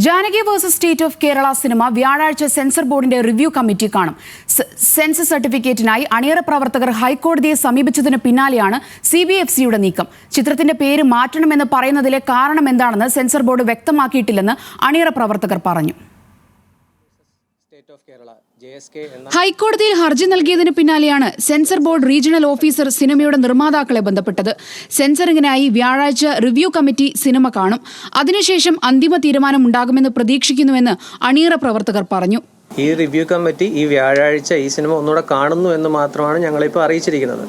Janaki versus state of Kerala cinema വ്യാഴാഴ്ച sensor ബോർഡിന്റെ review committee കാണും. സെൻസർ സർട്ടിഫിക്കറ്റിനായി അണിയറ പ്രവർത്തകർ ഹൈക്കോടതിയെ സമീപിച്ചതിന് പിന്നാലെയാണ് CBFCയുടെ നീക്കം. ചിത്രത്തിന്റെ പേര് മാറ്റണമെന്ന് പറയുന്നതിലെ കാരണം എന്താണെന്ന് സെൻസർ ബോർഡ് വ്യക്തമാക്കിയിട്ടില്ലെന്ന് അണിയറ പ്രവർത്തകർ പറഞ്ഞു. ഹൈക്കോടതിയിൽ ഹർജി നൽകിയതിന് പിന്നാലെയാണ് സെൻസർ ബോർഡ് റീജിയണൽ ഓഫീസർ സിനിമയുടെ നിർമ്മാതാക്കളെ ബന്ധപ്പെട്ടത്. സെൻസറിങ്ങിനായി വ്യാഴാഴ്ച റിവ്യൂ കമ്മിറ്റി സിനിമ കാണും. അതിനുശേഷം അന്തിമ തീരുമാനം ഉണ്ടാകുമെന്ന് പ്രതീക്ഷിക്കുന്നുവെന്ന് അണിയറ പ്രവർത്തകർ പറഞ്ഞു. ഈ റിവ്യൂ കമ്മിറ്റി ഈ വ്യാഴാഴ്ച ഈ സിനിമ ഒന്നുകൂടെ കാണുന്നു എന്ന് മാത്രമാണ് ഞങ്ങളിപ്പോൾ അറിയിച്ചിരിക്കുന്നത്.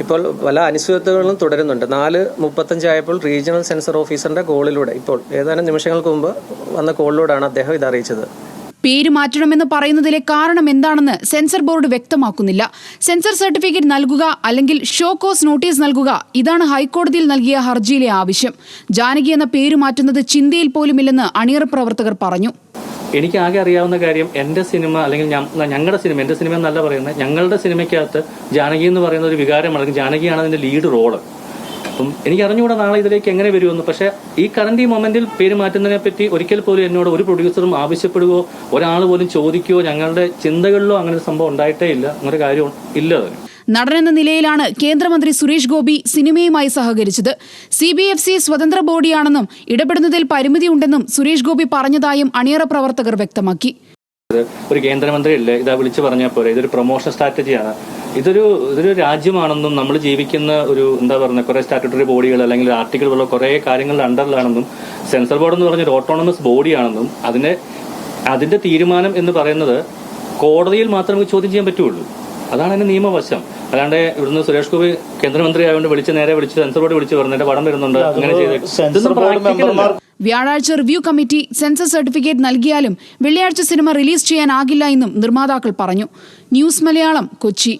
ഇപ്പോൾ പല അനിശ്ചിതത്വങ്ങളും തുടരുന്നുണ്ട്. 4:35 ആയപ്പോൾ റീജിയണൽ സെൻസർ ഓഫീസറിന്റെ കോളിലൂടെ ഇപ്പോൾ ഏതാനും നിമിഷങ്ങൾക്ക് മുമ്പ് വന്ന കോളിലൂടെയാണ് അദ്ദേഹം ഇത് അറിയിച്ചത്. പേര് മാറ്റണമെന്ന് പറയുന്നതിലെ കാരണം എന്താണെന്ന് സെൻസർ ബോർഡ് വ്യക്തമാക്കുന്നില്ല. സെൻസർ സർട്ടിഫിക്കറ്റ് നൽകുക അല്ലെങ്കിൽ ഷോ കോസ് നോട്ടീസ് നൽകുക, ഇതാണ് ഹൈക്കോടതിയിൽ നൽകിയ ഹർജിയിലെ ആവശ്യം. ജാനകി എന്ന പേര് മാറ്റുന്നത് ചിന്തയിൽ പോലുമില്ലെന്ന് അണിയറ പ്രവർത്തകർ പറഞ്ഞു. എനിക്ക് ആകെ അറിയാവുന്ന കാര്യം എന്റെ സിനിമ അല്ലെങ്കിൽ ഞങ്ങളുടെ സിനിമ, എന്റെ സിനിമ എന്നല്ല പറയുന്നത്, ഞങ്ങളുടെ സിനിമയ്ക്കകത്ത് ജാനകി എന്ന് പറയുന്ന ഒരു വികാരമാണ്, അല്ലെങ്കിൽ ജാനകിയാണ് അതിന്റെ ലീഡ് റോള്. അപ്പം എനിക്ക് അറിഞ്ഞുകൂടെ നാളെ ഇതിലേക്ക് എങ്ങനെ വരുമെന്ന്. പക്ഷേ ഈ കറന്റ് ഈ മൊമെന്റിൽ പേര് മാറ്റുന്നതിനെ പറ്റി ഒരിക്കൽ പോലും എന്നോട് ഒരു പ്രൊഡ്യൂസറും ആവശ്യപ്പെടുകയോ ഒരാൾ പോലും ചോദിക്കുകയോ ഞങ്ങളുടെ ചിന്തകളിലോ അങ്ങനെ ഒരു സംഭവം ഉണ്ടായിട്ടേ ഇല്ല. അങ്ങനെ കാര്യം ഇല്ല. നടനെന്ന നിലയിലാണ് കേന്ദ്രമന്ത്രി സുരേഷ് ഗോപി സിനിമയുമായി സഹകരിച്ചത്. CBFC സ്വതന്ത്ര ബോഡിയാണെന്നും ഇടപെടുന്നതിൽ പരിമിതിയുണ്ടെന്നും സുരേഷ് ഗോപി പറഞ്ഞതായും അണിയറ പ്രവർത്തകർ വ്യക്തമാക്കി. ഒരു കേന്ദ്രമന്ത്രിയല്ലേ ഇതാ വിളിച്ചു പറഞ്ഞാൽ പോരെ, ഇതൊരു പ്രൊമോഷൻ സ്ട്രാറ്റജിയാണ്. ഇതൊരു രാജ്യമാണെന്നും നമ്മൾ ജീവിക്കുന്ന ഒരു എന്താ പറയുക കുറെ സ്റ്റാറ്റ്യൂട്ടറി ബോഡികൾ അല്ലെങ്കിൽ ആർട്ടിക്കിളുകളോ കുറെ കാര്യങ്ങളുടെ അണ്ടറിലാണെന്നും സെൻസർ ബോർഡ് എന്ന് പറഞ്ഞൊരു ഓട്ടോണമസ് ബോഡിയാണെന്നും അതിന്റെ തീരുമാനം എന്ന് പറയുന്നത് കോടതിയിൽ മാത്രമേ ചോദ്യം ചെയ്യാൻ പറ്റുള്ളൂ. അതാണ് അതിന്റെ നിയമവശം. അല്ലാണ്ട് ഇവിടുന്ന് സുരേഷ് ഗോപി കേന്ദ്രമന്ത്രി ആയതുകൊണ്ട് നേരെ വിളിച്ച് സെൻസർ ബോർഡ് വിളിച്ച് പറഞ്ഞിട്ട് പടം വരുന്നുണ്ട് അങ്ങനെ ചെയ്ത്. വ്യാഴാഴ്ച റിവ്യൂ കമ്മിറ്റി സെൻസർ സർട്ടിഫിക്കറ്റ് നൽകിയാലും വെള്ളിയാഴ്ച സിനിമ റിലീസ് ചെയ്യാനാകില്ല എന്നും നിർമ്മാതാക്കൾ പറഞ്ഞു. ന്യൂസ് മലയാളം, കൊച്ചി.